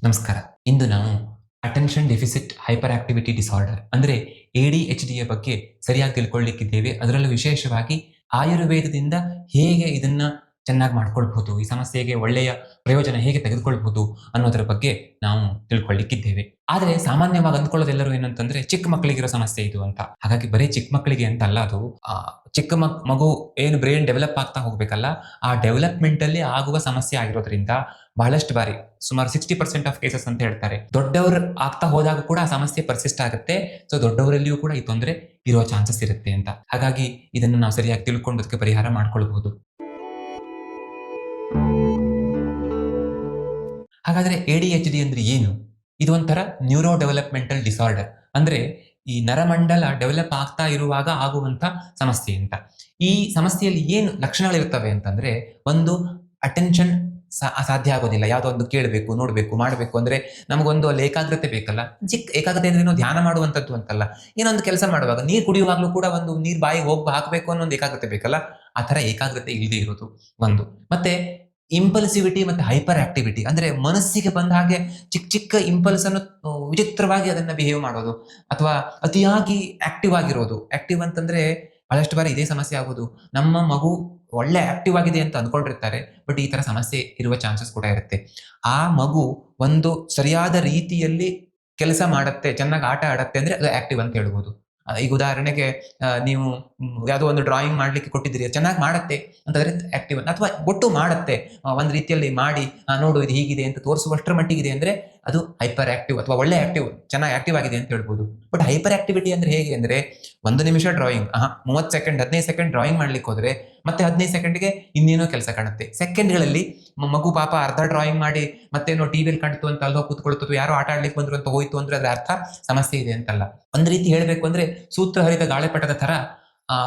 ನಮಸ್ಕಾರ. ಇಂದು ನಾವು attention deficit hyperactivity disorder ಅಂದರೆ ADHDಯ ಬಗ್ಗೆ ಸರಿಯಾಗಿ ತಿಳ್ಕೊಳ್ಳಿಕ್ಕಿದ್ದೇವೆ. ಅದರಲ್ಲೂ ವಿಶೇಷವಾಗಿ ಆಯುರ್ವೇದದಿಂದ ಹೇಗೆ ಇದನ್ನ ಚೆನ್ನಾಗಿ ಮಾಡ್ಕೊಳ್ಬಹುದು, ಈ ಸಮಸ್ಯೆಗೆ ಒಳ್ಳೆಯ ಪ್ರಯೋಜನ ಹೇಗೆ ತೆಗೆದುಕೊಳ್ಬಹುದು ಅನ್ನೋದರ ಬಗ್ಗೆ ನಾವು ತಿಳ್ಕೊಳ್ಳಿಕ್ಕಿದ್ದೇವೆ. ಆದರೆ ಸಾಮಾನ್ಯವಾಗಿ ಅಂದ್ಕೊಳ್ಳೋದೆಲ್ಲರೂ ಏನಂತಂದ್ರೆ ಚಿಕ್ಕ ಮಕ್ಕಳಿಗಿರೋ ಸಮಸ್ಯೆ ಇದು ಅಂತ. ಹಾಗಾಗಿ ಬರೀ ಚಿಕ್ಕ ಮಕ್ಕಳಿಗೆ ಅಂತ ಅಲ್ಲ ಅದು. ಚಿಕ್ಕ ಮಗು ಏನು ಬ್ರೈನ್ ಡೆವಲಪ್ ಆಗ್ತಾ ಹೋಗ್ಬೇಕಲ್ಲ, ಆ ಡೆವಲಪ್ಮೆಂಟ್ ಅಲ್ಲಿ ಆಗುವ ಸಮಸ್ಯೆ ಆಗಿರೋದ್ರಿಂದ ಬಹಳಷ್ಟು ಬಾರಿ ಸುಮಾರು 60% ಆಫ್ ಕೇಸಸ್ ಅಂತ ಹೇಳ್ತಾರೆ. ದೊಡ್ಡವರು ಆಗ್ತಾ ಹೋದಾಗ ಕೂಡ ಆ ಸಮಸ್ಯೆ ಪರ್ಸಿಸ್ಟ್ ಆಗುತ್ತೆ. ಸೊ ದೊಡ್ಡವರಲ್ಲಿಯೂ ಕೂಡ ಈ ತೊಂದರೆ ಇರುವ ಚಾನ್ಸಸ್ ಇರುತ್ತೆ ಅಂತ. ಹಾಗಾಗಿ ಇದನ್ನು ನಾವು ಸರಿಯಾಗಿ ತಿಳ್ಕೊಂಡು ಅದಕ್ಕೆ ಪರಿಹಾರ ಮಾಡ್ಕೊಳ್ಬಹುದು. ಹಾಗಾದ್ರೆ ADHD ಅಂದ್ರೆ ಏನು? ಇದು ಒಂಥರ ನ್ಯೂರೋ ಡೆವಲಪ್ಮೆಂಟಲ್ ಡಿಸಾರ್ಡರ್. ಅಂದ್ರೆ ಈ ನರಮಂಡಲ ಡೆವಲಪ್ ಆಗ್ತಾ ಇರುವಾಗ ಆಗುವಂತ ಸಮಸ್ಯೆ ಅಂತ. ಈ ಸಮಸ್ಯೆಯಲ್ಲಿ ಏನು ಲಕ್ಷಣಗಳಿರ್ತವೆ ಅಂತಂದ್ರೆ, ಒಂದು ಅಟೆನ್ಷನ್ ಸಾಧ್ಯ ಆಗೋದಿಲ್ಲ. ಯಾವುದೋ ಒಂದು ಕೇಳಬೇಕು, ನೋಡ್ಬೇಕು, ಮಾಡಬೇಕು ಅಂದ್ರೆ ನಮಗೊಂದು ಅಲ್ಲಿ ಏಕಾಗ್ರತೆ ಬೇಕಲ್ಲ. ಚಿಕ್ಕ ಏಕಾಗ್ರತೆ ಅಂದ್ರೆ ಏನೋ ಧ್ಯಾನ ಮಾಡುವಂಥದ್ದು ಅಂತಲ್ಲ. ಏನೊಂದು ಕೆಲಸ ಮಾಡುವಾಗ ನೀರು ಕುಡಿಯುವಾಗ್ಲೂ ಕೂಡ ಒಂದು ನೀರು ಬಾಯಿಗೆ ಹಾಕಬೇಕು ಅನ್ನೋ ಒಂದು ಏಕಾಗ್ರತೆ ಬೇಕಲ್ಲ. ಆ ತರ ಏಕಾಗ್ರತೆ ಇಲ್ಲದೆ ಇರೋದು ಒಂದು. ಮತ್ತೆ ಇಂಪಲ್ಸಿವಿಟಿ ಮತ್ತೆ ಹೈಪರ್ ಆಕ್ಟಿವಿಟಿ ಅಂದ್ರೆ ಮನಸ್ಸಿಗೆ ಬಂದ ಹಾಗೆ ಚಿಕ್ಕ ಚಿಕ್ಕ ಇಂಪಲ್ಸ್ ಅನ್ನು ವಿಚಿತ್ರವಾಗಿ ಅದನ್ನ ಬಿಹೇವ್ ಮಾಡೋದು, ಅಥವಾ ಅತಿಯಾಗಿ ಆಕ್ಟಿವ್ ಆಗಿರೋದು. ಆಕ್ಟಿವ್ ಅಂತಂದ್ರೆ ಬಹಳಷ್ಟು ಬಾರಿ ಇದೇ ಸಮಸ್ಯೆ ಆಗೋದು. ನಮ್ಮ ಮಗು ಒಳ್ಳೆ ಆಕ್ಟಿವ್ ಆಗಿದೆ ಅಂತ ಅಂದ್ಕೊಂಡಿರ್ತಾರೆ, ಬಟ್ ಈ ತರ ಸಮಸ್ಯೆ ಇರುವ ಚಾನ್ಸಸ್ ಕೂಡ ಇರುತ್ತೆ. ಆ ಮಗು ಒಂದು ಸರಿಯಾದ ರೀತಿಯಲ್ಲಿ ಕೆಲಸ ಮಾಡುತ್ತೆ, ಚೆನ್ನಾಗಿ ಆಟ ಆಡತ್ತೆ ಅಂದ್ರೆ ಅದು ಆಕ್ಟಿವ್ ಅಂತ ಹೇಳ್ಬೋದು. ಈಗ ಉದಾಹರಣೆಗೆ ನೀವು ಯಾವುದೋ ಒಂದು ಡ್ರಾಯಿಂಗ್ ಮಾಡ್ಲಿಕ್ಕೆ ಕೊಟ್ಟಿದ್ದೀರಿ, ಚೆನ್ನಾಗಿ ಮಾಡತ್ತೆ ಅಂತಂದ್ರೆ ಆಕ್ಟಿವ್. ಅಥವಾ ಒಟ್ಟು ಮಾಡತ್ತೆ, ಒಂದ್ ರೀತಿಯಲ್ಲಿ ಮಾಡಿ ನೋಡು ಇದು ಹೀಗಿದೆ ಅಂತ ತೋರಿಸುವಷ್ಟರ ಮಟ್ಟಿಗಿದೆ ಅಂದ್ರೆ ಅದು ಹೈಪರ್ ಆಕ್ಟಿವ್ ಅಥವಾ ಒಳ್ಳೆ ಆಕ್ಟಿವ್, ಚೆನ್ನಾಗಿ ಆಕ್ಟಿವ್ ಆಗಿದೆ ಅಂತ ಹೇಳ್ಬೋದು. ಬಟ್ ಹೈಪರ್ ಆಕ್ಟಿವಿಟಿ ಅಂದ್ರೆ ಹೇಗೆ ಅಂದ್ರೆ, 1 ನಿಮಿಷ ಡ್ರಾಯಿಂಗ್, 30 ಸೆಕೆಂಡ್ 15 ಸೆಕೆಂಡ್ ಡ್ರಾಯಿಂಗ್ ಮಾಡ್ಲಿಕ್ಕೆ ಹೋದ್ರೆ ಮತ್ತೆ 15 ಸೆಕೆಂಡ್ಗೆ ಇನ್ನೇನೋ ಕೆಲಸ ಕಾಣುತ್ತೆ. ಸೆಕೆಂಡ್ಗಳಲ್ಲಿ ಮಗು ಪಾಪ ಅರ್ಧ ಡ್ರಾಯಿಂಗ್ ಮಾಡಿ ಮತ್ತೇನೋ ಟಿವಿಯಲ್ಲಿ ಕಾಣ್ತು ಅಂತ ಅಲ್ವಾ ಕೂತ್ಕೊಳ್ತು, ಯಾರೋ ಆಟ ಆಡ್ಲಿಕ್ಕೆ ಬಂದ್ರು ಅಂತ ಹೋಯ್ತು ಅಂದ್ರೆ ಅದ್ರ ಅರ್ಥ ಸಮಸ್ಯೆ ಇದೆ ಅಂತಲ್ಲ. ಒಂದ್ ರೀತಿ ಹೇಳ್ಬೇಕು ಅಂದ್ರೆ ಸೂತ್ರ ಹರಿದ ಗಾಳಿಪಟದ ತರ ಆ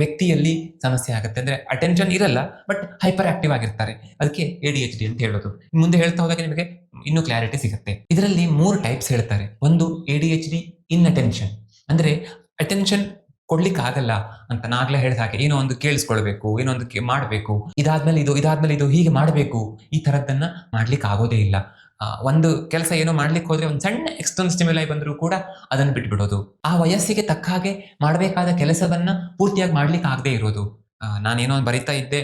ವ್ಯಕ್ತಿಯಲ್ಲಿ ಸಮಸ್ಯೆ ಆಗುತ್ತೆ. ಅಂದ್ರೆ ಅಟೆನ್ಷನ್ ಇರಲ್ಲ, ಬಟ್ ಹೈಪರ್ ಆಕ್ಟಿವ್ ಆಗಿರ್ತಾರೆ. ಅದಕ್ಕೆ ADHD ಅಂತ ಹೇಳೋದು. ಮುಂದೆ ಹೇಳ್ತಾ ಹೋದಾಗ ನಿಮಗೆ ಇನ್ನೂ ಕ್ಲಾರಿಟಿ ಸಿಗುತ್ತೆ. ಇದರಲ್ಲಿ 3 ಟೈಪ್ಸ್ ಹೇಳ್ತಾರೆ. ಒಂದು ADHD ಇನ್ ಅಟೆನ್ಷನ್, ಅಂದ್ರೆ ಅಟೆನ್ಷನ್ ಕೊಡ್ಲಿಕ್ಕೆ ಆಗಲ್ಲ ಅಂತ ನಾಗ್ಲೇ ಹೇಳಿದ ಹಾಗೆ. ಏನೋ ಒಂದು ಕೇಳಿಸ್ಕೊಳ್ಬೇಕು, ಏನೋ ಒಂದು ಮಾಡ್ಬೇಕು, ಇದಾದ್ಮೇಲೆ ಇದು ಹೀಗೆ ಮಾಡ್ಬೇಕು, ಈ ತರದ್ದನ್ನ ಮಾಡ್ಲಿಕ್ಕೆ ಆಗೋದೇ ಇಲ್ಲ. ಒಂದು ಕೆಲಸ ಏನೋ ಮಾಡ್ಲಿಕ್ಕೆ ಹೋದ್ರೆ ಒಂದು ಸಣ್ಣ ಎಕ್ಸ್ಟರ್ನಲ್ ಸ್ಟಿಮ್ಯುಲೈ ಬಂದರೂ ಕೂಡ ಅದನ್ನು ಬಿಟ್ಬಿಡೋದು. ಆ ವಯಸ್ಸಿಗೆ ತಕ್ಕ ಹಾಗೆ ಮಾಡಬೇಕಾದ ಕೆಲಸವನ್ನ ಪೂರ್ತಿಯಾಗಿ ಮಾಡ್ಲಿಕ್ಕೆ ಆಗದೆ ಇರೋದು. ನಾನೇನೋ ಬರಿತಾ ಇದ್ದೆ,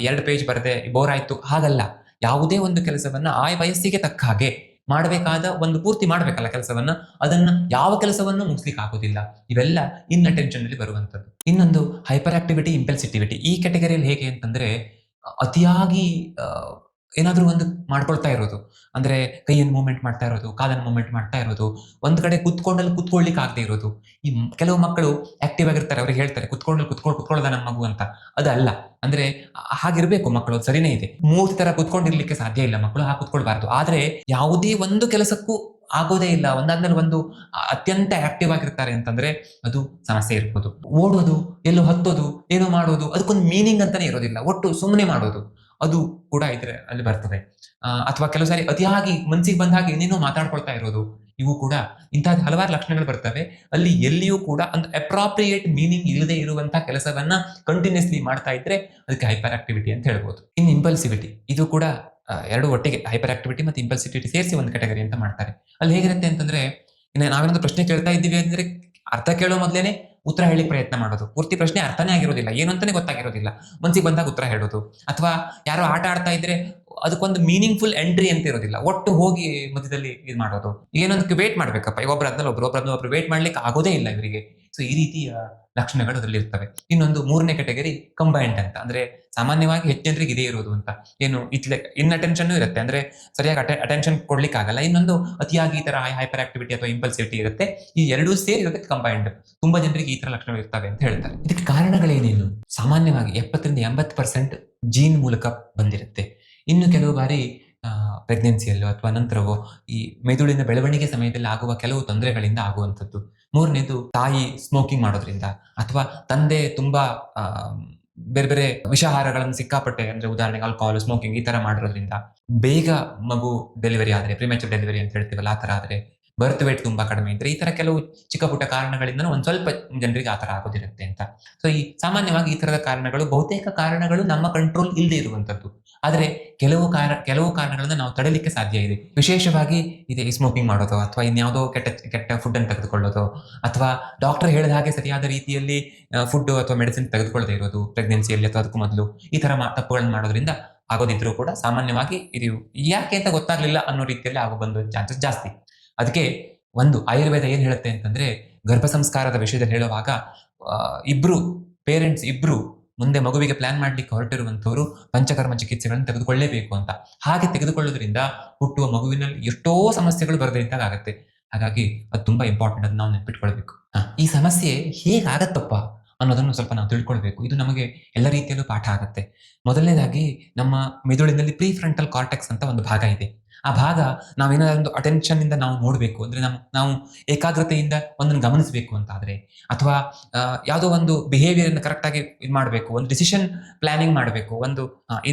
2 ಪೇಜ್ ಬರದೆ ಬೋರ್ ಆಯ್ತು, ಹಾಗಲ್ಲ. ಯಾವುದೇ ಒಂದು ಕೆಲಸವನ್ನ ಆ ವಯಸ್ಸಿಗೆ ತಕ್ಕ ಹಾಗೆ ಮಾಡಬೇಕಾದ ಒಂದು ಪೂರ್ತಿ ಮಾಡ್ಬೇಕಲ್ಲ ಕೆಲಸವನ್ನ, ಅದನ್ನ ಯಾವ ಕೆಲಸವನ್ನು ಮುಗಿಸ್ಲಿಕ್ಕೆ ಆಗೋದಿಲ್ಲ. ಇವೆಲ್ಲ ಇನ್ ಅಟೆನ್ಷನ್ ಅಲ್ಲಿ ಬರುವಂತದ್ದು. ಇನ್ನೊಂದು ಹೈಪರ್ ಆಕ್ಟಿವಿಟಿ ಇಂಪಲ್ಸಿಟಿವಿಟಿ. ಈ ಕ್ಯಾಟಗರಿಯಲ್ಲಿ ಹೇಗೆ ಅಂತಂದ್ರೆ, ಅತಿಯಾಗಿ ಏನಾದ್ರೂ ಒಂದು ಮಾಡ್ಕೊಳ್ತಾ ಇರೋದು. ಅಂದ್ರೆ ಕೈಯನ್ನು ಮೂವ್ಮೆಂಟ್ ಮಾಡ್ತಾ ಇರೋದು, ಕಾಲನ್ನು ಮೂವ್ಮೆಂಟ್ ಮಾಡ್ತಾ ಇರೋದು, ಒಂದ್ ಕಡೆ ಕುತ್ಕೊಳ್ಳಿಕ್ಕೆ ಆಗದೆ ಇರೋದು. ಈ ಕೆಲವು ಮಕ್ಕಳು ಆಕ್ಟಿವ್ ಆಗಿರ್ತಾರೆ, ಅವ್ರಿಗೆ ಹೇಳ್ತಾರೆ ಕುತ್ಕೊಳ್ಳೋದ ನಮ್ಮ ಮಗು ಅಂತ. ಅದಲ್ಲ. ಅಂದ್ರೆ ಹಾಗಿರ್ಬೇಕು ಮಕ್ಕಳು, ಸರಿನೇ ಇದೆ. ಮೂರ್ತಿ ತರ ಕುತ್ಕೊಂಡಿರ್ಲಿಕ್ಕೆ ಸಾಧ್ಯ ಇಲ್ಲ ಮಕ್ಕಳು, ಹಾಗೆ ಕುತ್ಕೊಳ್ಬಾರ್ದು. ಆದ್ರೆ ಯಾವುದೇ ಒಂದು ಕೆಲಸಕ್ಕೂ ಆಗೋದೇ ಇಲ್ಲ, ಒಂದಾದ್ಮೇಲೆ ಒಂದು ಅತ್ಯಂತ ಆಕ್ಟಿವ್ ಆಗಿರ್ತಾರೆ ಅಂತಂದ್ರೆ ಅದು ಸಮಸ್ಯೆ ಇರ್ಬೋದು. ಓಡೋದು, ಎಲ್ಲೋ ಹತ್ತೋದು, ಏನೋ ಮಾಡೋದು, ಅದಕ್ಕೊಂದು ಮೀನಿಂಗ್ ಅಂತಾನೆ ಇರೋದಿಲ್ಲ, ಒಟ್ಟು ಸುಮ್ಮನೆ ಮಾಡೋದು, ಅದು ಕೂಡ ಅಲ್ಲಿ ಬರ್ತದೆ. ಅಥವಾ ಕೆಲವು ಸಾರಿ ಅತಿಯಾಗಿ ಮನ್ಸಿಗೆ ಬಂದ ಹಾಗೆ ಏನೇನೋ ಮಾತಾಡ್ಕೊಳ್ತಾ ಇರೋದು, ಇವು ಕೂಡ ಇಂತಹ ಹಲವಾರು ಲಕ್ಷಣಗಳು ಬರ್ತವೆ. ಅಲ್ಲಿ ಎಲ್ಲಿಯೂ ಕೂಡ ಒಂದು ಅಪ್ರಾಪ್ರಿಯೇಟ್ ಮೀನಿಂಗ್ ಇಲ್ಲದೆ ಇರುವಂತಹ ಕೆಲಸವನ್ನ ಕಂಟಿನ್ಯೂಸ್ಲಿ ಮಾಡ್ತಾ ಇದ್ರೆ ಅದಕ್ಕೆ ಹೈಪರ್ ಆಕ್ಟಿವಿಟಿ ಅಂತ ಹೇಳ್ಬೋದು. ಇನ್ನು ಇಂಪಲ್ಸಿವಿಟಿ, ಇದು ಕೂಡ ಎರಡು ಒಟ್ಟಿಗೆ, ಹೈಪರ್ ಆಕ್ಟಿವಿಟಿ ಮತ್ತು ಇಂಪಲ್ಸಿವಿಟಿ ಸೇರಿಸಿ ಒಂದು ಕ್ಯಾಟಗರಿ ಅಂತ ಮಾಡ್ತಾರೆ. ಅಲ್ಲಿ ಹೇಗಿರುತ್ತೆ ಅಂತಂದ್ರೆ, ನಾವೇನೊಂದು ಪ್ರಶ್ನೆ ಕೇಳ್ತಾ ಇದ್ದೀವಿ ಅಂದ್ರೆ ಅರ್ಥ ಕೇಳೋ ಮೊದಲೇನೆ ಉತ್ತರ ಹೇಳಿ ಪ್ರಯತ್ನ ಮಾಡೋದು. ಪೂರ್ತಿ ಪ್ರಶ್ನೆ ಅರ್ಥನೇ ಆಗಿರೋದಿಲ್ಲ, ಏನು ಅಂತಾನೆ ಗೊತ್ತಾಗಿರೋದಿಲ್ಲ, ಮನ್ಸಿಗೆ ಬಂದಾಗ ಉತ್ತರ ಹೇಳೋದು. ಅಥವಾ ಯಾರೋ ಆಟ ಆಡ್ತಾ ಇದ್ರೆ ಅದಕ್ಕೊಂದು ಮೀನಿಂಗ್ಫುಲ್ ಎಂಟ್ರಿ ಅಂತ ಇರೋದಿಲ್ಲ, ಒಟ್ಟು ಹೋಗಿ ಮಧ್ಯದಲ್ಲಿ ಇದು ಮಾಡೋದು. ಏನೊಂದಕ್ಕೆ ವೇಟ್ ಮಾಡ್ಬೇಕಪ್ಪ, ಒಬ್ಬರಾದ್ಮೇಲೆ ಒಬ್ರು ವೇಟ್ ಮಾಡ್ಲಿಕ್ಕೆ ಆಗೋದೇ ಇಲ್ಲ ಇವರಿಗೆ. ಸೊ ಈ ರೀತಿಯ ಲಕ್ಷಣಗಳು ಅದರಲ್ಲಿ ಇರ್ತವೆ. ಇನ್ನೊಂದು 3ನೇ ಕ್ಯಾಟಗರಿ ಕಂಬೈಂಡ್ ಅಂತ. ಅಂದ್ರೆ ಸಾಮಾನ್ಯವಾಗಿ ಹೆಚ್ಚು ಜನರಿಗೆ ಇದೇ ಇರೋದು ಅಂತ. ಏನು ಇನ್ ಅಟೆನ್ಷನ್ ಇರುತ್ತೆ, ಅಂದ್ರೆ ಸರಿಯಾಗಿ ಅಟೆನ್ಷನ್ ಕೊಡ್ಲಿಕ್ಕೆ ಆಗಲ್ಲ. ಇನ್ನೊಂದು ಅತಿಯಾಗಿ ಈ ತರ ಹೈಪರ್ ಆಕ್ಟಿವಿಟಿ ಅಥವಾ ಇಂಪಲ್ಸಿವಿಟಿ ಇರುತ್ತೆ. ಈ ಎರಡೂ ಸೇರಿರೋದಕ್ಕೆ ಕಂಬೈಂಡ್. ತುಂಬಾ ಜನರಿಗೆ ಈ ತರ ಲಕ್ಷಣಗಳು ಇರ್ತವೆ ಅಂತ ಹೇಳ್ತಾರೆ. ಇದಕ್ಕೆ ಕಾರಣಗಳೇನೇನು? ಸಾಮಾನ್ಯವಾಗಿ 70% ಜೀನ್ ಮೂಲಕ ಬಂದಿರುತ್ತೆ. ಇನ್ನು ಕೆಲವು ಬಾರಿ ಪ್ರೆಗ್ನೆನ್ಸಿಯಲ್ಲೋ ಅಥವಾ ನಂತರವೋ ಈ ಮೆದುಳಿನ ಬೆಳವಣಿಗೆ ಸಮಯದಲ್ಲಿ ಆಗುವ ಕೆಲವು ತೊಂದರೆಗಳಿಂದ ಆಗುವಂಥದ್ದು. 3ನೇದು ತಾಯಿ ಸ್ಮೋಕಿಂಗ್ ಮಾಡೋದ್ರಿಂದ, ಅಥವಾ ತಂದೆ ತುಂಬಾ ಬೇರೆ ಬೇರೆ ವಿಷಾಹಾರಗಳನ್ನು ಸಿಕ್ಕಾಪಟ್ಟೆ, ಅಂದ್ರೆ ಉದಾಹರಣೆಗೆ ಆಲ್ಕೋಹಾಲ್, ಸ್ಮೋಕಿಂಗ್ ಈ ತರ ಮಾಡಿರೋದ್ರಿಂದ ಬೇಗ ಮಗು ಡೆಲಿವರಿ ಆದ್ರೆ, ಪ್ರಿಮ್ಯಾಚುರ್ ಡೆಲಿವರಿ ಅಂತ ಹೇಳ್ತೀವಲ್ಲ, ಆ ತರ ಆದ್ರೆ, ಬರ್ತ್ ವೇಟ್ ತುಂಬಾ ಕಡಿಮೆ ಇದ್ರೆ, ಈ ತರ ಕೆಲವು ಚಿಕ್ಕ ಪುಟ್ಟ ಕಾರಣಗಳಿಂದ ಒಂದ್ ಸ್ವಲ್ಪ ಜನರಿಗೆ ಆ ತರ ಆಗೋದಿರುತ್ತೆ ಅಂತ. ಸೊ ಈ ಸಾಮಾನ್ಯವಾಗಿ ಈ ತರದ ಕಾರಣಗಳು, ಬಹುತೇಕ ಕಾರಣಗಳು ನಮ್ಮ ಕಂಟ್ರೋಲ್ ಇಲ್ಲದೆ ಇರುವಂತದ್ದು. ಆದರೆ ಕೆಲವು ಕಾರಣಗಳನ್ನ ನಾವು ತಡೆಯಲಿಕ್ಕೆ ಸಾಧ್ಯ ಇದೆ. ವಿಶೇಷವಾಗಿ ಇದೆ ಈ ಸ್ಮೋಕಿಂಗ್ ಮಾಡೋದು ಅಥವಾ ಇನ್ಯಾವುದೋ ಕೆಟ್ಟ ಫುಡ್ ಅನ್ನು ತೆಗೆದುಕೊಳ್ಳೋದು ಅಥವಾ ಡಾಕ್ಟರ್ ಹೇಳಿದ ಹಾಗೆ ಸರಿಯಾದ ರೀತಿಯಲ್ಲಿ ಫುಡ್ ಅಥವಾ ಮೆಡಿಸಿನ್ ತೆಗೆದುಕೊಳ್ಳದೆ ಇರೋದು ಪ್ರೆಗ್ನೆನ್ಸಿಯಲ್ಲಿ ಅಥವಾ ಅದಕ್ಕೂ ಮೊದಲು ಈ ತರ ತಪ್ಪುಗಳನ್ನು ಮಾಡೋದ್ರಿಂದ ಆಗೋದಿದ್ರು ಕೂಡ ಸಾಮಾನ್ಯವಾಗಿ ಇದು ಯಾಕೆ ಅಂತ ಗೊತ್ತಾಗ್ಲಿಲ್ಲ ಅನ್ನೋ ರೀತಿಯಲ್ಲಿ ಆಗೋ ಬಂದ ಚಾನ್ಸಸ್ ಜಾಸ್ತಿ. ಅದಕ್ಕೆ ಒಂದು ಆಯುರ್ವೇದ ಏನ್ ಹೇಳುತ್ತೆ ಅಂತಂದ್ರೆ ಗರ್ಭ ಸಂಸ್ಕಾರದ ವಿಷಯದಲ್ಲಿ ಹೇಳುವಾಗ ಇಬ್ರು ಪೇರೆಂಟ್ಸ್ ಇಬ್ರು ಮುಂದೆ ಮಗುವಿಗೆ ಪ್ಲಾನ್ ಮಾಡ್ಲಿಕ್ಕೆ ಹೊರಟಿರುವಂತವರು ಪಂಚಕರ್ಮ ಚಿಕಿತ್ಸೆಗಳನ್ನು ತೆಗೆದುಕೊಳ್ಳೇಬೇಕು ಅಂತ. ಹಾಗೆ ತೆಗೆದುಕೊಳ್ಳೋದ್ರಿಂದ ಹುಟ್ಟುವ ಮಗುವಿನಲ್ಲಿ ಎಷ್ಟೋ ಸಮಸ್ಯೆಗಳು ಬರದೇ ಇದ್ದಾಗತ್ತೆ. ಹಾಗಾಗಿ ಅದು ತುಂಬಾ ಇಂಪಾರ್ಟೆಂಟ್, ಅದು ನಾವು ನೆನ್ಪಿಟ್ಕೊಳ್ಬೇಕು. ಈ ಸಮಸ್ಯೆ ಹೇಗಾಗತ್ತಪ್ಪ ಅನ್ನೋದನ್ನು ಸ್ವಲ್ಪ ನಾವು ತಿಳ್ಕೊಳ್ಬೇಕು. ಇದು ನಮಗೆ ಎಲ್ಲ ರೀತಿಯಲ್ಲೂ ಪಾಠ ಆಗುತ್ತೆ. ಮೊದಲನೇದಾಗಿ ನಮ್ಮ ಮೆದುಳಿನಲ್ಲಿ ಪ್ರೀಫ್ರಂಟಲ್ ಕಾರ್ಟೆಕ್ಸ್ ಅಂತ ಒಂದು ಭಾಗ ಇದೆ. ಆ ಭಾಗ ನಾವೇನಾದ್ರು ಒಂದು ಅಟೆನ್ಷನ್ ಇಂದ ನಾವು ನೋಡ್ಬೇಕು ಅಂದ್ರೆ ನಾವು ಏಕಾಗ್ರತೆಯಿಂದ ಒಂದನ್ನು ಗಮನಿಸಬೇಕು ಅಂತ ಆದ್ರೆ, ಅಥವಾ ಯಾವುದೋ ಒಂದು ಬಿಹೇವಿಯರ್ ಅನ್ನು ಕರೆಕ್ಟ್ ಆಗಿ ಇದು ಮಾಡಬೇಕು, ಒಂದು ಡಿಸಿಷನ್ ಪ್ಲಾನಿಂಗ್ ಮಾಡಬೇಕು, ಒಂದು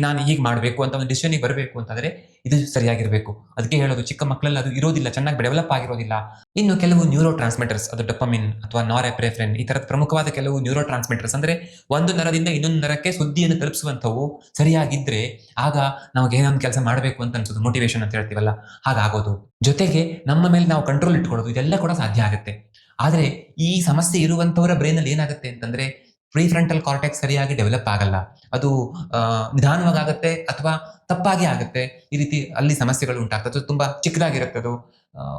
ನಾನು ಹೀಗೆ ಮಾಡಬೇಕು ಅಂತ ಒಂದು ಡಿಸಿಷನ್ ಬರಬೇಕು ಅಂತಾದ್ರೆ ಇದು ಸರಿಯಾಗಿರ್ಬೇಕು. ಅದಕ್ಕೆ ಹೇಳೋದು ಚಿಕ್ಕ ಮಕ್ಕಳಲ್ಲಿ ಅದು ಇರೋದಿಲ್ಲ, ಚೆನ್ನಾಗಿ ಡೆವಲಪ್ ಆಗಿರೋದಿಲ್ಲ. ಇನ್ನು ಕೆಲವು ನ್ಯೂರೋ ಟ್ರಾನ್ಸ್ಮಿಟರ್ಸ್, ಅದು ಡೊಪಮಿನ್ ಅಥವಾ ನಾರೆಫ್ರೆಫ್ರಿನ್, ಈ ತರದ ಪ್ರಮುಖವಾದ ಕೆಲವು ನ್ಯೂರೋ ಟ್ರಾನ್ಸ್ಮಿಟರ್ಸ್ ಅಂದ್ರೆ ಒಂದು ನರದಿಂದ ಇನ್ನೊಂದು ನರಕ್ಕೆ ಸುದ್ದಿಯನ್ನು ತಲುಪಿಸುವಂಥವು ಸರಿಯಾಗಿದ್ರೆ ಆಗ ನಮಗೆ ಏನೊಂದು ಕೆಲಸ ಮಾಡಬೇಕು ಅಂತ ಅನ್ಸೋದು, ಮೋಟಿವೇಶನ್ ಅಂತ ಹೇಳ್ತೀವಲ್ಲ, ಹಾಗಾಗೋದು. ಜೊತೆಗೆ ನಮ್ಮ ಮೇಲೆ ನಾವು ಕಂಟ್ರೋಲ್ ಇಟ್ಕೊಳ್ಳೋದು, ಇದೆಲ್ಲ ಕೂಡ ಸಾಧ್ಯ ಆಗುತ್ತೆ. ಆದ್ರೆ ಈ ಸಮಸ್ಯೆ ಇರುವಂತವರ ಬ್ರೈನ್ ಅಲ್ಲಿ ಏನಾಗುತ್ತೆ ಅಂತಂದ್ರೆ ಪ್ರೀಫ್ರಂಟಲ್ ಕಾರ್ಟೆಕ್ಸ್ ಸರಿಯಾಗಿ ಡೆವಲಪ್ ಆಗಲ್ಲ. ಅದು ನಿಧಾನವಾಗಿ ಆಗುತ್ತೆ ಅಥವಾ ತಪ್ಪಾಗಿ ಆಗುತ್ತೆ. ಈ ರೀತಿ ಅಲ್ಲಿ ಸಮಸ್ಯೆಗಳು ಉಂಟಾಗ್ತದೆ. ತುಂಬಾ ಚಿಕ್ಕದಾಗಿರುತ್ತೆ ಅದು.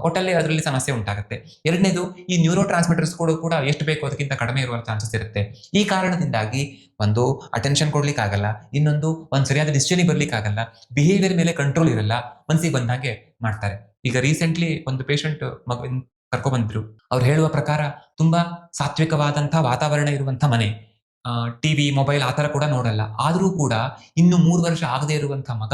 ಒಟ್ಟಲ್ಲಿ ಅದರಲ್ಲಿ ಸಮಸ್ಯೆ ಉಂಟಾಗುತ್ತೆ. ಎರಡನೇದು, ಈ ನ್ಯೂರೋ ಟ್ರಾನ್ಸ್ಮಿಟರ್ಸ್ ಕೂಡ ಎಷ್ಟು ಬೇಕು ಅದಕ್ಕಿಂತ ಕಡಿಮೆ ಇರುವ ಚಾನ್ಸಸ್ ಇರುತ್ತೆ. ಈ ಕಾರಣದಿಂದಾಗಿ ಒಂದು ಅಟೆನ್ಷನ್ ಕೊಡ್ಲಿಕ್ಕೆ ಆಗಲ್ಲ, ಇನ್ನೊಂದು ಒಂದು ಸರಿಯಾದ ಡಿಸಿಷನ್ ಬರ್ಲಿಕ್ಕೆ ಆಗಲ್ಲ, ಬಿಹೇವಿಯರ್ ಮೇಲೆ ಕಂಟ್ರೋಲ್ ಇರಲ್ಲ, ಮನಸ್ಸಿಗೆ ಬಂದಾಗೆ ಮಾಡ್ತಾರೆ. ಈಗ ರೀಸೆಂಟ್ಲಿ ಒಂದು ಪೇಷಂಟ್ ಮಗುವಿನ ಕರ್ಕೊ ಬಂದ್ರು. ಅವ್ರು ಹೇಳುವ ಪ್ರಕಾರ ತುಂಬಾ ಸಾತ್ವಿಕವಾದಂತಹ ವಾತಾವರಣ ಇರುವಂತ ಮನೆ, ಟಿವಿ ಮೊಬೈಲ್ ಆತರ ಕೂಡ ನೋಡಲ್ಲ. ಆದ್ರೂ ಕೂಡ ಇನ್ನು 3 ವರ್ಷ ಆಗದೆ ಇರುವಂತಹ ಮಗ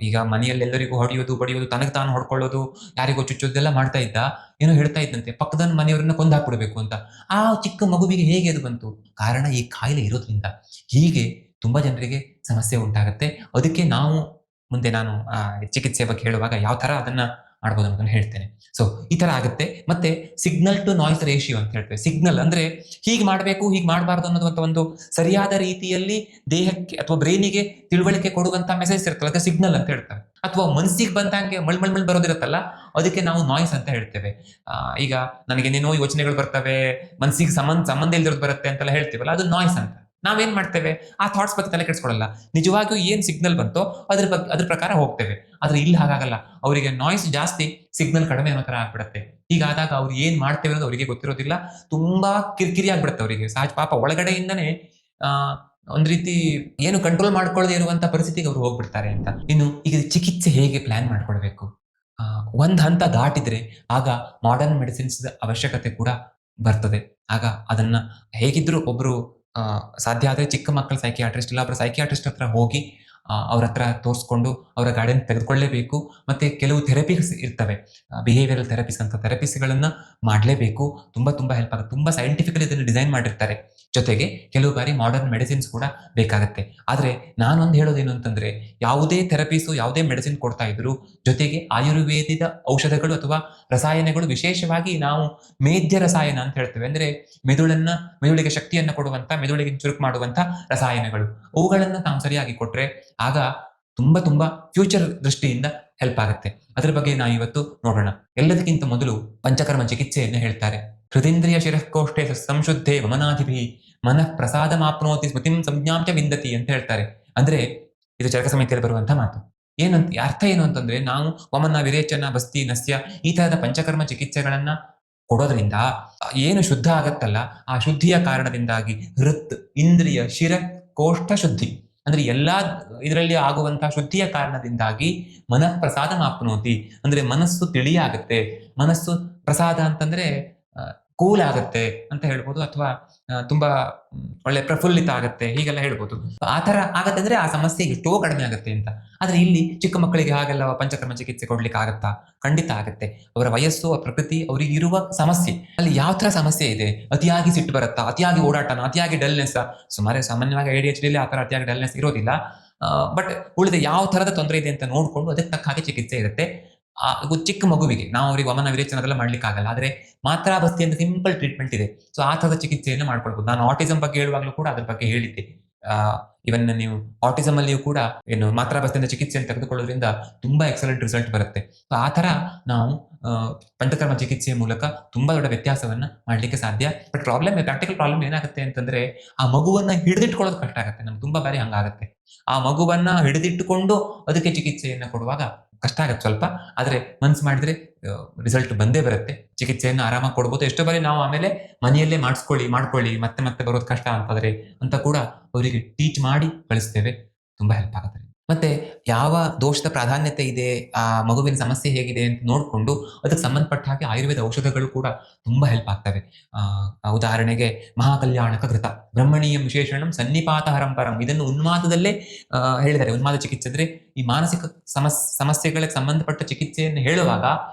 ಈಗ ಮನೆಯಲ್ಲಿ ಎಲ್ಲರಿಗೂ ಹೊಡೆಯೋದು ಬಡಿಯೋದು, ತನಗೆ ತಾನು ಹೊಡ್ಕೊಳ್ಳೋದು, ಯಾರಿಗೋ ಚುಚ್ಚೋದೆಲ್ಲ ಮಾಡ್ತಾ ಇದ್ದ. ಏನೋ ಹೇಳ್ತಾ ಇದ್ದಂತೆ ಪಕ್ಕದ ಮನೆಯವರನ್ನ ಕೊಂದಾಕ್ಬಿಡ್ಬೇಕು ಅಂತ. ಆ ಚಿಕ್ಕ ಮಗುವಿಗೆ ಹೇಗೆ ಅದು ಬಂತು? ಕಾರಣ ಈ ಕಾಯಿಲೆ ಇರೋದ್ರಿಂದ. ಹೀಗೆ ತುಂಬಾ ಜನರಿಗೆ ಸಮಸ್ಯೆ ಉಂಟಾಗತ್ತೆ. ಅದಕ್ಕೆ ನಾವು ಮುಂದೆ ನಾನು ಚಿಕಿತ್ಸೆ ಬಗ್ಗೆ ಹೇಳುವಾಗ ಯಾವ ತರ ಅದನ್ನ ಮಾಡ್ಬೋದು ಅನ್ನೋದನ್ನ ಹೇಳ್ತೇನೆ. ಸೊ ಈ ತರ ಆಗುತ್ತೆ. ಮತ್ತೆ ಸಿಗ್ನಲ್ ಟು ನಾಯ್ಸ್ ರೇಷಿಯೋ ಅಂತ ಹೇಳ್ತೇವೆ. ಸಿಗ್ನಲ್ ಅಂದ್ರೆ ಹೀಗೆ ಮಾಡಬೇಕು, ಹೀಗೆ ಮಾಡಬಾರ್ದು ಅನ್ನೋದು ಒಂದು ಸರಿಯಾದ ರೀತಿಯಲ್ಲಿ ದೇಹಕ್ಕೆ ಅಥವಾ ಬ್ರೈನಿಗೆ ತಿಳುವಳಿಕೆ ಕೊಡುವಂತ ಮೆಸೇಜ್ ಇರ್ತಲ್ಲ, ಅದಕ್ಕೆ ಸಿಗ್ನಲ್ ಅಂತ ಹೇಳ್ತಾರೆ. ಅಥವಾ ಮನಸ್ಸಿಗೆ ಬಂದಂಗೆ ಮಳ್ ಬರೋದಿರುತ್ತಲ್ಲ, ಅದಕ್ಕೆ ನಾವು ನಾಯ್ಸ್ ಅಂತ ಹೇಳ್ತೇವೆ. ಈಗ ನನಗೆ ಏನೇನೋ ಯೋಚನೆಗಳು ಬರ್ತವೆ, ಮನಸ್ಸಿಗೆ ಸಂಬಂಧ ಇಲ್ದಿರೋದು ಬರುತ್ತೆ ಅಂತೆಲ್ಲ ಹೇಳ್ತೀವಲ್ಲ, ಅದು ನಾಯ್ಸ್ ಅಂತ. ನಾವೇನ್ ಮಾಡ್ತೇವೆ, ಆ ಥಾಟ್ಸ್ ಬಗ್ಗೆ ತಲೆ ಕೆಡಿಸ್ಕೊಳ್ಳಲ್ಲ. ನಿಜವಾಗಿಯೂ ಏನ್ ಸಿಗ್ನಲ್ ಬಂತೋ ಅದ್ರ ಪ್ರಕಾರ ಹೋಗ್ತೇವೆ. ಆದ್ರೆ ಇಲ್ಲಿ ಹಾಗಾಗಲ್ಲ. ಅವರಿಗೆ ನಾಯ್ಸ್ ಜಾಸ್ತಿ, ಸಿಗ್ನಲ್ ಕಡಿಮೆ ಅನ್ನೋ ತರ ಆಗ್ಬಿಡುತ್ತೆ. ಹೀಗಾದಾಗ ಅವ್ರು ಏನ್ ಮಾಡ್ತೇವೆ ಅನ್ನೋದು ಅವರಿಗೆ ಗೊತ್ತಿರೋದಿಲ್ಲ. ತುಂಬಾ ಕಿರಿಕಿರಿ ಆಗ್ಬಿಡುತ್ತೆ ಅವರಿಗೆ. ಸಹಜ ಪಾಪ ಒಳಗಡೆಯಿಂದನೇ ಒಂದ್ ರೀತಿ ಏನು ಕಂಟ್ರೋಲ್ ಮಾಡ್ಕೊಳ್ಳದೆ ಇರುವಂತ ಪರಿಸ್ಥಿತಿಗೆ ಅವ್ರು ಹೋಗ್ಬಿಡ್ತಾರೆ ಅಂತ. ಇನ್ನು ಈಗ ಚಿಕಿತ್ಸೆ ಹೇಗೆ ಪ್ಲಾನ್ ಮಾಡ್ಕೊಳ್ಬೇಕು? ಒಂದ್ ಹಂತ ದಾಟಿದ್ರೆ ಆಗ ಮಾಡರ್ನ್ ಮೆಡಿಸಿನ್ಸ್ ಅವಶ್ಯಕತೆ ಕೂಡ ಬರ್ತದೆ. ಆಗ ಅದನ್ನ ಹೇಗಿದ್ರು ಒಬ್ರು ಸಾಧ್ಯ ಆದ್ರೆ ಚಿಕ್ಕ ಮಕ್ಕಳ ಸೈಕಿಯಾಟ್ರಿಸ್ಟ್ ಇಲ್ಲ ಒಬ್ಬರ ಸೈಕಿಯಾಟ್ರಿಸ್ಟ್ ಹತ್ರ ಹೋಗಿ ಅವ್ರ ಹತ್ರ ತೋರಿಸ್ಕೊಂಡು ಅವರ ಗೈಡೆನ್ಸ್ ತೆಗೆದುಕೊಳ್ಳೇಬೇಕು. ಮತ್ತೆ ಕೆಲವು ಥೆರಪೀಸ್ ಇರ್ತವೆ, ಬಿಹೇವಿಯರಲ್ ಥೆರಪೀಸ್ ಅಂತ ಥೆರಪೀಸ್ಗಳನ್ನ ಮಾಡಲೇಬೇಕು. ತುಂಬಾ ಹೆಲ್ಪ್ ಆಗುತ್ತೆ. ತುಂಬಾ ಸೈಂಟಿಫಿಕಲಿ ಇದನ್ನು ಡಿಸೈನ್ ಮಾಡಿರ್ತಾರೆ. ಜೊತೆಗೆ ಕೆಲವು ಬಾರಿ ಮಾಡರ್ನ್ ಮೆಡಿಸಿನ್ಸ್ ಕೂಡ ಬೇಕಾಗುತ್ತೆ. ಆದ್ರೆ ನಾನೊಂದು ಹೇಳೋದೇನು ಅಂತಂದ್ರೆ, ಯಾವುದೇ ಥೆರಪೀಸು ಯಾವುದೇ ಮೆಡಿಸಿನ್ ಕೊಡ್ತಾ ಇದ್ರು ಜೊತೆಗೆ ಆಯುರ್ವೇದದ ಔಷಧಗಳು ಅಥವಾ ರಸಾಯನಗಳು, ವಿಶೇಷವಾಗಿ ನಾವು ಮೇಧ್ಯ ರಸಾಯನ ಅಂತ ಹೇಳ್ತೇವೆ, ಅಂದ್ರೆ ಮೆದುಳಿಗೆ ಶಕ್ತಿಯನ್ನ ಕೊಡುವಂತ, ಮೆದುಳಿಗೆ ಚುರುಕು ಮಾಡುವಂತ ರಸಾಯನಗಳು, ಅವುಗಳನ್ನ ನಾವು ಸರಿಯಾಗಿ ಕೊಟ್ರೆ ಆಗ ತುಂಬಾ ಫ್ಯೂಚರ್ ದೃಷ್ಟಿಯಿಂದ ಹೆಲ್ಪ್ ಆಗುತ್ತೆ. ಅದ್ರ ಬಗ್ಗೆ ನಾವು ಇವತ್ತು ನೋಡೋಣ. ಎಲ್ಲದಕ್ಕಿಂತ ಮೊದಲು ಪಂಚಕರ್ಮ ಚಿಕಿತ್ಸೆಯನ್ನು ಹೇಳ್ತಾರೆ. ಹೃದಿಂದ್ರಿಯ ಶಿರಃಕೋಷ್ಠೆ ಸಂಶುದ್ಧೆ ವಮನಾಧಿಭಿ ಮನಃ ಪ್ರಸಾದ ಮಾಪ್ನೋತಿ ಸ್ಮೃತಿಂ ಸಂಜ್ಞಾಂಚ ವಿಂದತಿ ಅಂತ ಹೇಳ್ತಾರೆ. ಅಂದ್ರೆ ಇದು ಚರಕ ಸಮಿತಿಯಲ್ಲಿ ಬರುವಂತ ಮಾತು. ಅರ್ಥ ಏನು ಅಂತಂದ್ರೆ, ನಾವು ವಮನ, ವಿರೇಚನ, ಬಸ್ತಿ, ನಸ್ಯ ಈ ತರಹದ ಪಂಚಕರ್ಮ ಚಿಕಿತ್ಸೆಗಳನ್ನ ಕೊಡೋದ್ರಿಂದ ಏನು ಶುದ್ಧ ಆಗತ್ತಲ್ಲ, ಆ ಶುದ್ಧಿಯ ಕಾರಣದಿಂದಾಗಿ ಹೃತ್, ಇಂದ್ರಿಯ, ಶಿರ, ಕೋಷ್ಠ ಶುದ್ಧಿ ಅಂದ್ರೆ ಎಲ್ಲಾ ಇದರಲ್ಲಿ ಆಗುವಂತಹ ಶುದ್ಧಿಯ ಕಾರಣದಿಂದಾಗಿ ಮನಃ ಪ್ರಸಾದ ಮಾಪ್ನೋತಿ ಅಂದ್ರೆ ಮನಸ್ಸು ತಿಳಿಯಾಗುತ್ತೆ. ಮನಸ್ಸು ಪ್ರಸಾದ ಅಂತಂದ್ರೆ ಕೂಲ್ ಆಗತ್ತೆ ಅಂತ ಹೇಳ್ಬೋದು, ಅಥವಾ ತುಂಬಾ ಒಳ್ಳೆ ಪ್ರಫುಲ್ಲಿತ ಆಗತ್ತೆ, ಹೀಗೆಲ್ಲ ಹೇಳ್ಬೋದು. ಆತರ ಆಗತ್ತೆ ಅಂದ್ರೆ ಆ ಸಮಸ್ಯೆ ಎಷ್ಟೋ ಕಡಿಮೆ ಆಗತ್ತೆ ಅಂತ. ಆದ್ರೆ ಇಲ್ಲಿ ಚಿಕ್ಕ ಮಕ್ಕಳಿಗೆ ಹಾಗೆಲ್ಲ ಪಂಚಕರ್ಮ ಚಿಕಿತ್ಸೆ ಕೊಡ್ಲಿಕ್ಕೆ ಆಗತ್ತಾ? ಖಂಡಿತ ಆಗತ್ತೆ. ಅವರ ವಯಸ್ಸು, ಪ್ರಕೃತಿ, ಅವರಿಗೆ ಇರುವ ಸಮಸ್ಯೆ, ಅಲ್ಲಿ ಯಾವ ತರ ಸಮಸ್ಯೆ ಇದೆ, ಅತಿಯಾಗಿ ಸಿಟ್ಟು ಬರುತ್ತಾ, ಅತಿಯಾಗಿ ಓಡಾಟನ, ಅತಿಯಾಗಿ ಡಲ್ನೆಸ್, ಸಾಮಾನ್ಯವಾಗಿ ADHD ಆ ತರ ಅತಿಯಾಗಿ ಡಲ್ನೆಸ್ ಇರೋದಿಲ್ಲ. ಬಟ್ ಉಳಿದ ಯಾವ ತರದ ತೊಂದರೆ ಇದೆ ಅಂತ ನೋಡ್ಕೊಂಡು ಅದಕ್ಕೆ ತಕ್ಕ ಹಾಗೆ ಚಿಕಿತ್ಸೆ ಇರುತ್ತೆ. ಚಿಕ್ಕ ಮಗುವಿಗೆ ನಾವು ಅವ್ರಿಗೆ ವಮನ, ವಿರೇಚನ ಅದೆಲ್ಲ ಮಾಡ್ಲಿಕ್ಕೆ ಆಗಲ್ಲ. ಆದ್ರೆ ಮಾತ್ರಾ ಬಸ್ತಿ ಅಂತ ಸಿಂಪಲ್ ಟ್ರೀಟ್ಮೆಂಟ್ ಇದೆ. ಸೊ ಆ ತರದ ಚಿಕಿತ್ಸೆಯನ್ನು ಮಾಡ್ಕೊಳ್ಬಹುದು. ನಾನು ಆಟಿಸಂ ಬಗ್ಗೆ ಹೇಳುವಾಗ್ಲೂ ಕೂಡ ಅದ್ರ ಬಗ್ಗೆ ಹೇಳಿದ್ದೆ. ಇವನ್ ನೀವು ಆಟಿಸಮ್ ಅಲ್ಲಿಯೂ ಕೂಡ ಏನು ಮಾತ್ರಾ ಬಸ್ತಿಂದ ಚಿಕಿತ್ಸೆಯನ್ನು ತೆಗೆದುಕೊಳ್ಳೋದ್ರಿಂದ ತುಂಬಾ ಎಕ್ಸಲೆಂಟ್ ರಿಸಲ್ಟ್ ಬರುತ್ತೆ. ಸೊ ಆ ತರ ನಾವು ಪಂಚಕರ್ಮ ಚಿಕಿತ್ಸೆಯ ಮೂಲಕ ತುಂಬಾ ದೊಡ್ಡ ವ್ಯತ್ಯಾಸವನ್ನ ಮಾಡ್ಲಿಕ್ಕೆ ಸಾಧ್ಯ. ಬಟ್ ಪ್ರಾಕ್ಟಿಕಲ್ ಪ್ರಾಬ್ಲಮ್ ಏನಾಗುತ್ತೆ ಅಂತಂದ್ರೆ ಆ ಮಗುವನ್ನ ಹಿಡಿದಿಟ್ಕೊಳ್ಳೋದು ಕಷ್ಟ ಆಗುತ್ತೆ. ನಮ್ಗೆ ತುಂಬಾ ಬಾರಿ ಹಂಗಾಗತ್ತೆ. ಆ ಮಗುವನ್ನ ಹಿಡಿದಿಟ್ಟುಕೊಂಡು ಅದಕ್ಕೆ ಚಿಕಿತ್ಸೆಯನ್ನ ಕೊಡುವಾಗ ಕಷ್ಟ ಆಗತ್ತೆ ಸ್ವಲ್ಪ. ಆದ್ರೆ ಮನ್ಸು ಮಾಡಿದ್ರೆ ರಿಸಲ್ಟ್ ಬಂದೇ ಬರುತ್ತೆ. ಚಿಕಿತ್ಸೆಯನ್ನು ಆರಾಮಾಗಿ ಕೊಡ್ಬೋದು. ಎಷ್ಟೋ ಬಾರಿ ನಾವು ಆಮೇಲೆ ಮನೆಯಲ್ಲೇ ಮಾಡ್ಕೊಳ್ಳಿ ಮತ್ತೆ ಮತ್ತೆ ಬರೋದು ಕಷ್ಟ ಅಂತಂದ್ರೆ ಅಂತ ಕೂಡ ಅವರಿಗೆ ಟೀಚ್ ಮಾಡಿ ಕಳಿಸ್ತೇವೆ. ತುಂಬಾ ಹೆಲ್ಪ್ ಆಗುತ್ತೆ. ಮತ್ತೆ ಯಾವ ದೋಷದ ಪ್ರಾಧಾನ್ಯತೆ ಇದೆ, ಆ ಮಗುವಿನ ಸಮಸ್ಯೆ ಹೇಗಿದೆ ಅಂತ ನೋಡ್ಕೊಂಡು ಅದಕ್ಕೆ ಸಂಬಂಧಪಟ್ಟ ಹಾಗೆ ಆಯುರ್ವೇದ ಔಷಧಗಳು ಕೂಡ ತುಂಬಾ ಹೆಲ್ಪ್ ಆಗ್ತವೆ. ಉದಾಹರಣೆಗೆ ಮಹಾಕಲ್ಯಾಣಕ ಘೃತ, ಬ್ರಹ್ಮಣೀಯಂ ವಿಶೇಷಣಂ ಸನ್ನಿಪಾತಹರಂ ಪರಂ, ಇದನ್ನು ಉನ್ಮಾದದಲ್ಲೇ ಹೇಳಿದ್ದಾರೆ. ಉನ್ಮಾದ ಚಿಕಿತ್ಸೆ ಅಂದ್ರೆ ಈ ಮಾನಸಿಕ ಸಮಸ್ಯೆಗಳಿಗೆ ಸಂಬಂಧಪಟ್ಟ ಚಿಕಿತ್ಸೆಯನ್ನು ಹೇಳುವಾಗ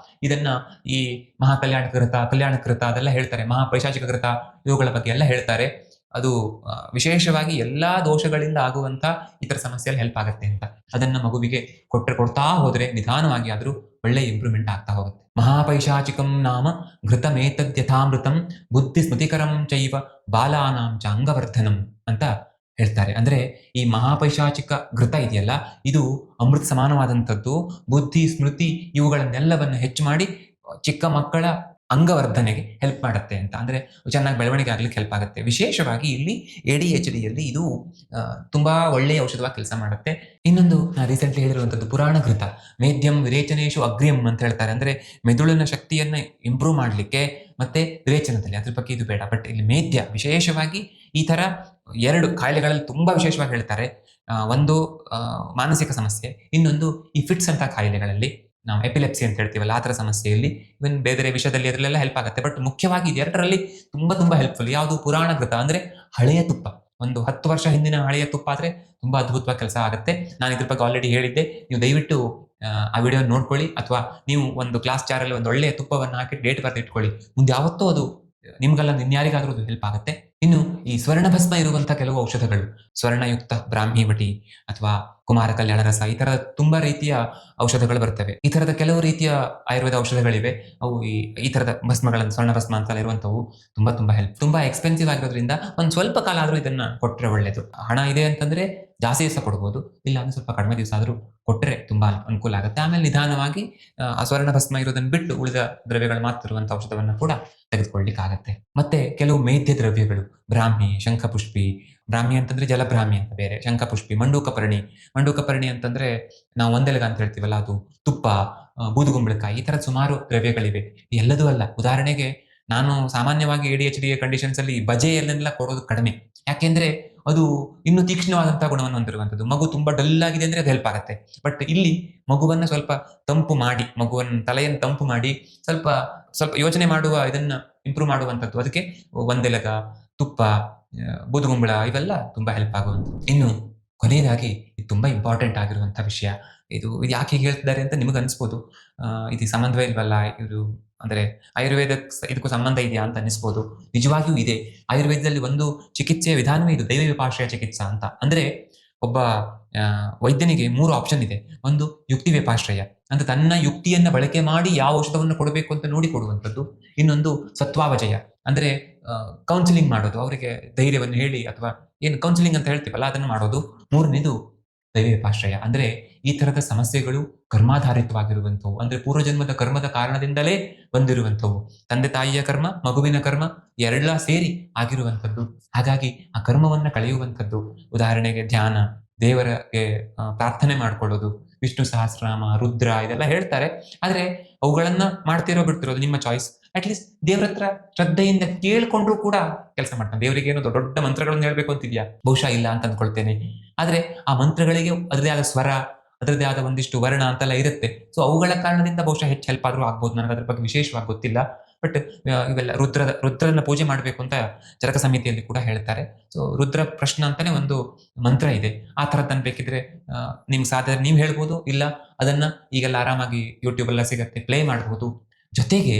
ಇದನ್ನ ಈ ಮಹಾಕಲ್ಯಾಣಕ ಘೃತ, ಕಲ್ಯಾಣಕ ಘೃತ ಅದೆಲ್ಲ ಹೇಳ್ತಾರೆ. ಮಹಾಪೈಶಾಚಿಕ ಘೃತ ಇವುಗಳ ಬಗ್ಗೆ ಎಲ್ಲ ಹೇಳ್ತಾರೆ. ಅದು ವಿಶೇಷವಾಗಿ ಎಲ್ಲಾ ದೋಷಗಳಿಂದ ಆಗುವಂತ ಇತರ ಸಮಸ್ಯೆಯಲ್ಲಿ ಹೆಲ್ಪ್ ಆಗುತ್ತೆ ಅಂತ. ಅದನ್ನ ಮಗುವಿಗೆ ಕೊಡ್ತಾ ಹೋದ್ರೆ ನಿಧಾನವಾಗಿ ಆದ್ರೂ ಒಳ್ಳೆ ಇಂಪ್ರೂವ್ಮೆಂಟ್ ಆಗ್ತಾ ಹೋಗುತ್ತೆ. ಮಹಾಪೈಶಾಚಿಕಂ ನಾಮ ಘೃತಮೇತದ್ಯಥಾಮೃತಂ ಬುದ್ಧಿ ಸ್ಮೃತಿಕರಂ ಚೈವ ಬಾಲಾನಾಂ ಚ ಅಂಗವರ್ಧನಂ ಅಂತ ಹೇಳ್ತಾರೆ. ಅಂದ್ರೆ ಈ ಮಹಾಪೈಶಾಚಿಕ ಘೃತ ಇದೆಯಲ್ಲ, ಇದು ಅಮೃತ ಸಮಾನವಾದಂಥದ್ದು. ಬುದ್ಧಿ ಸ್ಮೃತಿ ಇವುಗಳನ್ನೆಲ್ಲವನ್ನು ಹೆಚ್ಚು ಮಾಡಿ ಚಿಕ್ಕ ಮಕ್ಕಳ ಅಂಗವರ್ಧನೆಗೆ ಹೆಲ್ಪ್ ಮಾಡುತ್ತೆ ಅಂತ. ಅಂದ್ರೆ ಚೆನ್ನಾಗಿ ಬೆಳವಣಿಗೆ ಆಗ್ಲಿಕ್ಕೆ ಹೆಲ್ಪ್ ಆಗುತ್ತೆ. ವಿಶೇಷವಾಗಿ ಇಲ್ಲಿ ADHD ಯಲ್ಲಿ ಇದು ತುಂಬಾ ಒಳ್ಳೆಯ ಔಷಧವಾಗಿ ಕೆಲಸ ಮಾಡುತ್ತೆ. ಇನ್ನೊಂದು ರೀಸೆಂಟ್ಲಿ ಹೇಳಿರುವಂತದ್ದು ಪುರಾಣ ಘೃತ, ಮೇದ್ಯಂ ವಿರೇಚನೇಶು ಅಗ್ರ್ಯಂ ಅಂತ ಹೇಳ್ತಾರೆ. ಅಂದ್ರೆ ಮೆದುಳಿನ ಶಕ್ತಿಯನ್ನ ಇಂಪ್ರೂವ್ ಮಾಡ್ಲಿಕ್ಕೆ ಮತ್ತೆ ವಿರೇಚನದಲ್ಲಿ, ಅದ್ರ ಬಗ್ಗೆ ಇದು ಬೇಡ. ಬಟ್ ಇಲ್ಲಿ ಮೇದ್ಯ ವಿಶೇಷವಾಗಿ ಈ ತರ 2 ಕಾಯಿಲೆಗಳಲ್ಲಿ ತುಂಬಾ ವಿಶೇಷವಾಗಿ ಹೇಳ್ತಾರೆ. ಒಂದು ಮಾನಸಿಕ ಸಮಸ್ಯೆ, ಇನ್ನೊಂದು ಈ ಫಿಟ್ಸ್ ಅಂತ ಕಾಯಿಲೆಗಳಲ್ಲಿ, ನಾವು ಎಪಿಲೆಪ್ಸಿ ಅಂತ ಹೇಳ್ತೀವಲ್ಲ ಆ ಥರ ಸಮಸ್ಯೆಯಲ್ಲಿ, ಇವನ್ ಬೇರೆ ವಿಷಯದಲ್ಲಿ ಅದರಲ್ಲೆಲ್ಲ ಹೆಲ್ಪ್ ಆಗುತ್ತೆ. ಬಟ್ ಮುಖ್ಯವಾಗಿ ಇದೆರಡರಲ್ಲಿ ತುಂಬಾ ಹೆಲ್ಪ್ಫುಲ್. ಯಾವುದು ಪುರಾಣ ಘೃತ ಅಂದ್ರೆ ಹಳೆಯ ತುಪ್ಪ, ಒಂದು 10 ವರ್ಷ ಹಿಂದಿನ ಹಳೆಯ ತುಪ್ಪ ಆದ್ರೆ ತುಂಬಾ ಅದ್ಭುತವಾಗಿ ಕೆಲಸ ಆಗುತ್ತೆ. ನಾನು ಇದ್ರ ಬಗ್ಗೆ ಆಲ್ರೆಡಿ ಹೇಳಿದ್ದೆ. ನೀವು ದಯವಿಟ್ಟು ಆ ವಿಡಿಯೋ ನೋಡ್ಕೊಳ್ಳಿ, ಅಥವಾ ನೀವು ಒಂದು ಗ್ಲಾಸ್ ಜಾರಲ್ಲಿ ಒಂದು ಒಳ್ಳೆಯ ತುಪ್ಪವನ್ನು ಹಾಕಿ ಡೇಟ್ ಬರೆದು ಇಟ್ಕೊಳ್ಳಿ. ಮುಂದೆ ಯಾವತ್ತೂ ಅದು ನಿಮ್ಗೆಲ್ಲ ಇನ್ಯಾರಿಗಾದ್ರೂ ಅದು ಹೆಲ್ಪ್ ಆಗುತ್ತೆ. ಇನ್ನು ಈ ಸ್ವರ್ಣಭಸ್ಮ ಇರುವಂತಹ ಕೆಲವು ಔಷಧಗಳು, ಸ್ವರ್ಣಯುಕ್ತ ಬ್ರಾಹ್ಮೀವಟಿ ಅಥವಾ ಕುಮಾರ ಕಲ್ಯಾಣ ರಸ, ಈ ತರದ ತುಂಬಾ ರೀತಿಯ ಔಷಧಗಳು ಬರ್ತವೆ. ಈ ತರದ ಕೆಲವು ರೀತಿಯ ಆಯುರ್ವೇದ ಔಷಧಗಳಿವೆ. ಅವು ಈ ತರದ ಭಸ್ಮಗಳನ್ನು, ಸ್ವರ್ಣ ಭಸ್ಮ ಅಂತ ಇರುವಂತವು ತುಂಬಾ ಹೆಲ್ಪ್. ತುಂಬಾ ಎಕ್ಸ್ಪೆನ್ಸಿವ್ ಆಗಿರೋದ್ರಿಂದ ಒಂದ್ ಸ್ವಲ್ಪ ಕಾಲ ಆದ್ರೂ ಇದನ್ನ ಕೊಟ್ರೆ ಒಳ್ಳೇದು. ಹಣ ಇದೆ ಅಂತಂದ್ರೆ ಜಾಸ್ತಿ ದಿವಸ ಕೊಡ್ಬೋದು, ಇಲ್ಲ ಅಂದ್ರೆ ಸ್ವಲ್ಪ ಕಡಿಮೆ ದಿವಸ ಆದ್ರೂ ಕೊಟ್ರೆ ತುಂಬಾ ಅನುಕೂಲ ಆಗುತ್ತೆ. ಆಮೇಲೆ ನಿಧಾನವಾಗಿ ಆ ಸ್ವರ್ಣ ಭಸ್ಮ ಇರೋದನ್ನ ಬಿಟ್ಟು ಉಳಿದ ದ್ರವ್ಯಗಳು ಮಾತ್ರ ಇರುವಂತಹ ಔಷಧವನ್ನ ಕೂಡ ತೆಗೆದುಕೊಳ್ಳಿಕ್ಕೆ ಆಗತ್ತೆ. ಮತ್ತೆ ಕೆಲವು ಮೇದ್ಯ ದ್ರವ್ಯಗಳು, ಬ್ರಾಹ್ಮಿ, ಶಂಖಪುಷ್ಪಿ. ಬ್ರಾಹ್ಮಿ ಅಂತಂದ್ರೆ ಜಲಬ್ರಾಹ್ಮಿ ಅಂತ ಬೇರೆ, ಶಂಖಪುಷ್ಪಿ, ಮಂಡೂಕಪರ್ಣಿ ಅಂತಂದ್ರೆ ನಾವು ಒಂದೆಲಗ ಅಂತ ಹೇಳ್ತೀವಲ್ಲ ಅದು, ತುಪ್ಪ, ಬೂದುಗುಂಬಳಕಾಯಿ, ಈ ತರದ ಸುಮಾರು ದ್ರವ್ಯಗಳಿವೆ. ಎಲ್ಲದೂ ಅಲ್ಲ. ಉದಾಹರಣೆಗೆ ನಾನು ಸಾಮಾನ್ಯವಾಗಿ ADHD ಕಂಡೀಷನ್ಸ್ ಅಲ್ಲಿ ಬಜೆಯಲ್ಲೆಲ್ಲ ಕೊಡೋದು ಕಡಿಮೆ. ಯಾಕೆಂದ್ರೆ ಅದು ಇನ್ನೂ ತೀಕ್ಷ್ಣವಾದಂತಹ ಗುಣವನ್ನು ಹೊಂದಿರುವಂಥದ್ದು. ಮಗು ತುಂಬಾ ಡಲ್ ಆಗಿದೆ ಅಂದ್ರೆ ಅದು ಹೆಲ್ಪ್ ಆಗುತ್ತೆ. ಬಟ್ ಇಲ್ಲಿ ಮಗುವನ್ನ ಸ್ವಲ್ಪ ತಂಪು ಮಾಡಿ, ಮಗುವನ್ನ ತಲೆಯನ್ನು ತಂಪು ಮಾಡಿ ಸ್ವಲ್ಪ ಯೋಚನೆ ಮಾಡುವ ಇದನ್ನ ಇಂಪ್ರೂವ್ ಮಾಡುವಂಥದ್ದು. ಅದಕ್ಕೆ ಒಂದೆಲಗ, ತುಪ್ಪ, ಬೂದುಗುಂಬಳ ಇವೆಲ್ಲ ತುಂಬಾ ಹೆಲ್ಪ್ ಆಗುವಂಥದ್ದು. ಇನ್ನು ಕೊನೆಯದಾಗಿ ಇದು ತುಂಬಾ ಇಂಪಾರ್ಟೆಂಟ್ ಆಗಿರುವಂತಹ ವಿಷಯ. ಇದು ಯಾಕೆ ಹೀಗೆ ಹೇಳ್ತಿದ್ದಾರೆ ಅಂತ ನಿಮಗೆ ಅನಿಸ್ಬೋದು. ಇದು ಸಂಬಂಧವೇ ಇಲ್ವಲ್ಲ, ಇದು ಅಂದ್ರೆ ಆಯುರ್ವೇದ ಇದಕ್ಕೂ ಸಂಬಂಧ ಇದೆಯಾ ಅಂತ ಅನಿಸ್ಬೋದು. ನಿಜವಾಗಿಯೂ ಇದೆ. ಆಯುರ್ವೇದದಲ್ಲಿ ಒಂದು ಚಿಕಿತ್ಸೆಯ ವಿಧಾನವೇ ಇದು, ದೈವ ವಿಪಾಶ್ರಯ ಚಿಕಿತ್ಸಾ ಅಂತ. ಅಂದ್ರೆ ಒಬ್ಬ ವೈದ್ಯನಿಗೆ 3 ಆಪ್ಷನ್ ಇದೆ. ಒಂದು ಯುಕ್ತಿ ವಿಪಾಶ್ರಯ, ಅಂದ್ರೆ ತನ್ನ ಯುಕ್ತಿಯನ್ನ ಬಳಕೆ ಮಾಡಿ ಯಾವ ಔಷಧವನ್ನು ಕೊಡಬೇಕು ಅಂತ ನೋಡಿ ಕೊಡುವಂಥದ್ದು. ಇನ್ನೊಂದು ಸತ್ವಾವಜಯ, ಅಂದ್ರೆ ಕೌನ್ಸಿಲಿಂಗ್ ಮಾಡೋದು, ಅವರಿಗೆ ಧೈರ್ಯವನ್ನು ಹೇಳಿ ಅಥವಾ ಏನು ಕೌನ್ಸಿಲಿಂಗ್ ಅಂತ ಹೇಳ್ತೀವಲ್ಲ ಅದನ್ನು ಮಾಡೋದು. 3ನೇದು ದೈವ ವಿಪಾಶ್ರಯ, ಅಂದ್ರೆ ಈ ತರದ ಸಮಸ್ಯೆಗಳು ಕರ್ಮಾಧಾರಿತವಾಗಿರುವಂಥವು, ಅಂದ್ರೆ ಪೂರ್ವಜನ್ಮದ ಕರ್ಮದ ಕಾರಣದಿಂದಲೇ ಬಂದಿರುವಂಥವು. ತಂದೆ ತಾಯಿಯ ಕರ್ಮ, ಮಗುವಿನ ಕರ್ಮ ಎರಡಾ ಸೇರಿ ಆಗಿರುವಂಥದ್ದು. ಹಾಗಾಗಿ ಆ ಕರ್ಮವನ್ನ ಕಳೆಯುವಂಥದ್ದು. ಉದಾಹರಣೆಗೆ ಧ್ಯಾನ, ದೇವರಿಗೆ ಪ್ರಾರ್ಥನೆ ಮಾಡ್ಕೊಳ್ಳೋದು, ವಿಷ್ಣು ಸಹಸ್ರನಾಮ, ರುದ್ರ ಇದೆಲ್ಲ ಹೇಳ್ತಾರೆ. ಆದ್ರೆ ಅವುಗಳನ್ನ ಮಾಡ್ತಿರೋ ಬಿಡ್ತಿರೋದು ನಿಮ್ಮ ಚಾಯ್ಸ್. ಅಟ್ಲೀಸ್ಟ್ ದೇವ್ರ ಹತ್ರ ಶ್ರದ್ಧೆಯಿಂದ ಕೇಳ್ಕೊಂಡ್ರು ಕೂಡ ಕೆಲಸ ಮಾಡ್ತಾನೆ. ದೇವರಿಗೆ ಏನೋ ದೊಡ್ಡ ಮಂತ್ರಗಳನ್ನು ಹೇಳ್ಬೇಕು ಅಂತಿದ್ಯಾ? ಬಹುಶಃ ಇಲ್ಲ ಅಂತ ಅಂದ್ಕೊಳ್ತೇನೆ. ಆದ್ರೆ ಆ ಮಂತ್ರಗಳಿಗೆ ಅದರದೇ ಆದ ಸ್ವರ, ಅದರದೇ ಆದ ಒಂದಿಷ್ಟು ವರ್ಣ ಅಂತೆಲ್ಲ ಇರುತ್ತೆ. ಸೊ ಅವುಗಳ ಕಾರಣದಿಂದ ಬಹುಶಃ ಹೆಚ್ಚು ಹೆಲ್ಪ್ ಆದ್ರೂ ಆಗ್ಬೋದು. ನನಗೆ ಅದ್ರ ಬಗ್ಗೆ ವಿಶೇಷವಾಗಿ ಗೊತ್ತಿಲ್ಲ. ಬಟ್ ಇವೆಲ್ಲ ರುದ್ರನ ಪೂಜೆ ಮಾಡಬೇಕು ಅಂತ ಚರಕ ಸಮಿತಿಯಲ್ಲಿ ಕೂಡ ಹೇಳ್ತಾರೆ. ಸೊ ರುದ್ರ ಪ್ರಶ್ನ ಅಂತಾನೆ ಒಂದು ಮಂತ್ರ ಇದೆ. ಆ ತರದನ್ನ ಬೇಕಿದ್ರೆ ನಿಮ್ಗೆ ಸಾಧ್ಯ ನೀವು ಹೇಳ್ಬೋದು, ಇಲ್ಲ ಅದನ್ನ ಈಗೆಲ್ಲ ಆರಾಮಾಗಿ ಯೂಟ್ಯೂಬ್ ಎಲ್ಲ ಸಿಗತ್ತೆ, ಪ್ಲೇ ಮಾಡಬಹುದು. ಜೊತೆಗೆ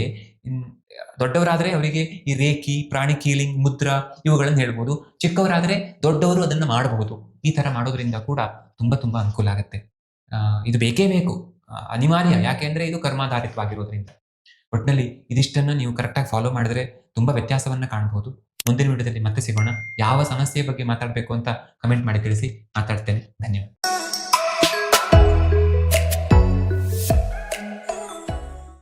ದೊಡ್ಡವರಾದ್ರೆ ಅವರಿಗೆ ಈ ರೇಖಿ, ಪ್ರಾಣಿಕ್ ಹೀಲಿಂಗ್, ಮುದ್ರಾ ಇವುಗಳನ್ನು ಹೇಳ್ಬೋದು. ಚಿಕ್ಕವರಾದ್ರೆ ದೊಡ್ಡವರು ಅದನ್ನ ಮಾಡಬಹುದು. ಈ ತರ ಮಾಡೋದ್ರಿಂದ ಕೂಡ ತುಂಬಾ ಅನುಕೂಲ ಆಗುತ್ತೆ. ಇದು ಬೇಕೇ ಬೇಕು, ಅನಿವಾರ್ಯ. ಯಾಕೆಂದ್ರೆ ಇದು ಕರ್ಮಾಧಾರಿತವಾಗಿರೋದ್ರಿಂದ. ಒಟ್ಟಿನಲ್ಲಿ ಇದಿಷ್ಟನ್ನ ನೀವು ಕರೆಕ್ಟಾಗಿ ಫಾಲೋ ಮಾಡಿದ್ರೆ ತುಂಬಾ ವ್ಯತ್ಯಾಸವನ್ನ ಕಾಣಬಹುದು. ಮುಂದಿನ ವಿಡಿಯೋದಲ್ಲಿ ಮತ್ತೆ ಸಿಗೋಣ. ಯಾವ ಸಮಸ್ಯೆ ಬಗ್ಗೆ ಮಾತಾಡಬೇಕು ಅಂತ ಕಮೆಂಟ್ ಮಾಡಿ ತಿಳಿಸಿ. ಮಾತಾಡ್ತೇನೆ. ಧನ್ಯವಾದ.